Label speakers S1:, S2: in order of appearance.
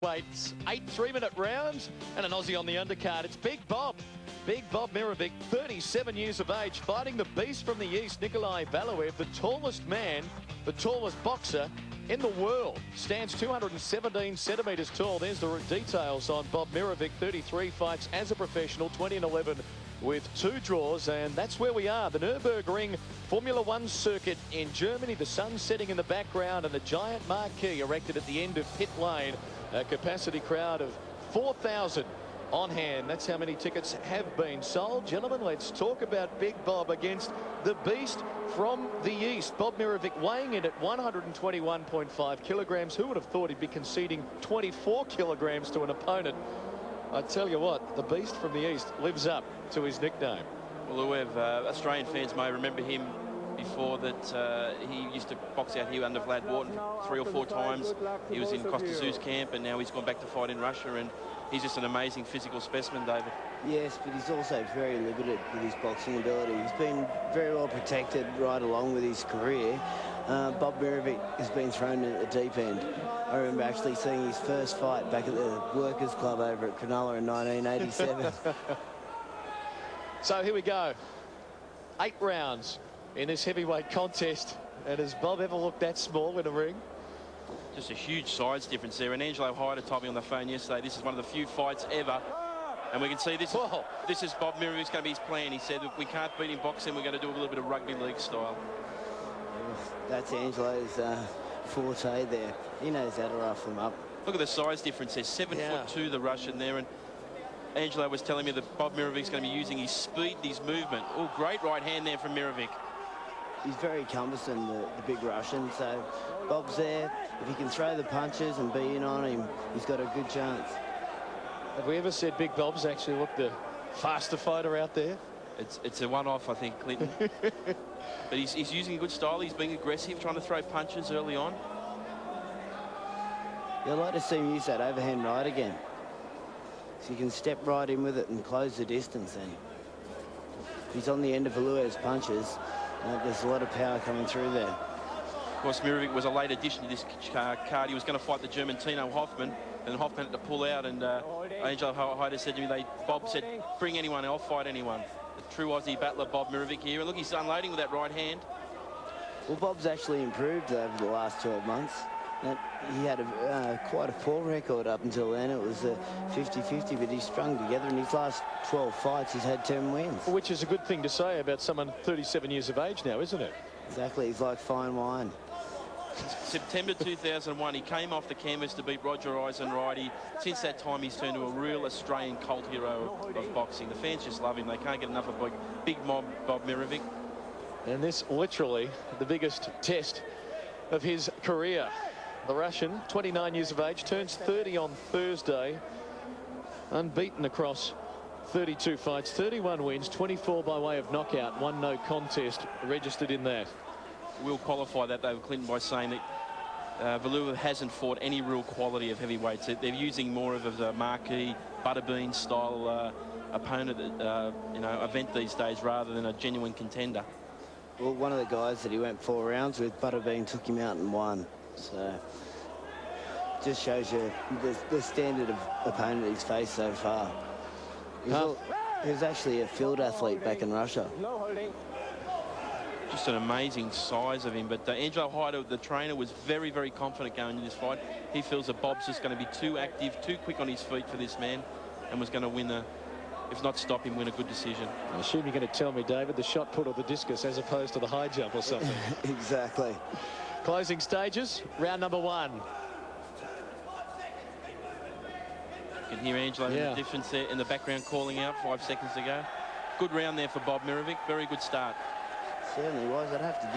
S1: Weights, 8 3-minute rounds and an Aussie on the undercard. It's Big Bob Mirovic, 37 years of age, fighting the beast from the east, Nikolai Valuev, the tallest man, the tallest boxer in the world. Stands 217 centimetres tall. There's the details on Bob Mirovic. 33 fights as a professional, 20 and 11 with 2 draws, and that's where we are. The Nürburgring Formula One circuit in Germany. The sun setting in the background and the giant marquee erected at the end of pit lane. A capacity crowd of 4,000 on hand. That's how many tickets have been sold. Gentlemen, let's talk about Big Bob against the beast from the east. Bob Mirovic weighing in at 121.5 kilograms. Who would have thought he'd be conceding 24 kilograms to an opponent? I tell you what, the beast from the east lives up to his nickname.
S2: Well, Australian fans may remember him before that. He used to box out here under Vlad Wharton 3 or 4 times. He was in Costa Zoo's camp, and now he's gone back to fight in Russia, and he's just an amazing physical specimen, David.
S3: Yes, but he's also very limited with his boxing ability. He's been very well protected right along with his career. Bob Mirovic has been thrown in at the deep end. I remember actually seeing his first fight back at the Workers' Club over at Cronulla in 1987.
S1: So here we go. 8 rounds in this heavyweight contest. And has Bob ever looked that small in a ring?
S2: Just a huge size difference there. And Angelo Hyder told me on the phone yesterday, this is one of the few fights ever. And we can see this is Bob Mirovic's going to be his plan. He said, if we can't beat in boxing, we're going to do a little bit of rugby league style.
S3: That's Angelo's forte there. He knows how to rough them up.
S2: Look at the size difference there. 7'2", the Russian there. And Angelo was telling me that Bob Mirovic's going to be using his speed, his movement. Oh, great right hand there from Mirovic.
S3: He's very cumbersome, the big Russian, so Bob's there. If he can throw the punches and be in on him, he's got a good chance.
S1: Have we ever said Big Bob's actually looked the faster fighter out there?
S2: It's a one-off, I think, Clinton. But he's using a good style. He's being aggressive, trying to throw punches early on.
S3: Yeah, I'd like to see him use that overhand right again. So you can step right in with it and close the distance then. He's on the end of Valuev's punches. There's a lot of power coming through there.
S2: Of course, Mirovic was a late addition to this card. He was going to fight the German Tino Hoffman, and Hoffman had to pull out, and Angelo Hyder said to me, Bob said, bring anyone, I'll fight anyone. The true Aussie battler, Bob Mirovic here. And look, he's unloading with that right hand.
S3: Well, Bob's actually improved over the last 12 months. He had quite a poor record up until then. It was 50-50, but he's strung together. In his last 12 fights, he's had 10 wins.
S1: Which is a good thing to say about someone 37 years of age now, isn't it?
S3: Exactly. He's like fine wine.
S2: September 2001, he came off the canvas to beat Roger Eisenreich. Since that time, he's turned to a real Australian cult hero of boxing. The fans just love him. They can't get enough of Big Bob Mirovic.
S1: And this literally the biggest test of his career. The Russian, 29 years of age, turns 30 on Thursday. Unbeaten across 32 fights, 31 wins, 24 by way of knockout, 1 no contest registered in that.
S2: We'll qualify that, though, Clinton, by saying that Valuev hasn't fought any real quality of heavyweights. They're using more of a marquee, butterbean style opponent, event these days, rather than a genuine contender.
S3: Well, one of the guys that he went 4 rounds with, Butterbean, took him out and won. So just shows you the standard of opponent he's faced so far. He was actually a field athlete back in Russia.
S2: Just an amazing size of him. But Angelo Hyder, the trainer, was very, very confident going into this fight. He feels that Bob's just going to be too active, too quick on his feet for this man, and was going to win if not stop him, win a good decision.
S1: I assume you're going to tell me, David, the shot put or the discus as opposed to the high jump or something.
S3: Exactly.
S1: Closing stages, round number 1.
S2: You can hear Angelo in the difference there in the background calling out 5 seconds ago. Good round there for Bob Mirovic. Very good start.
S3: Certainly was. I'd have to give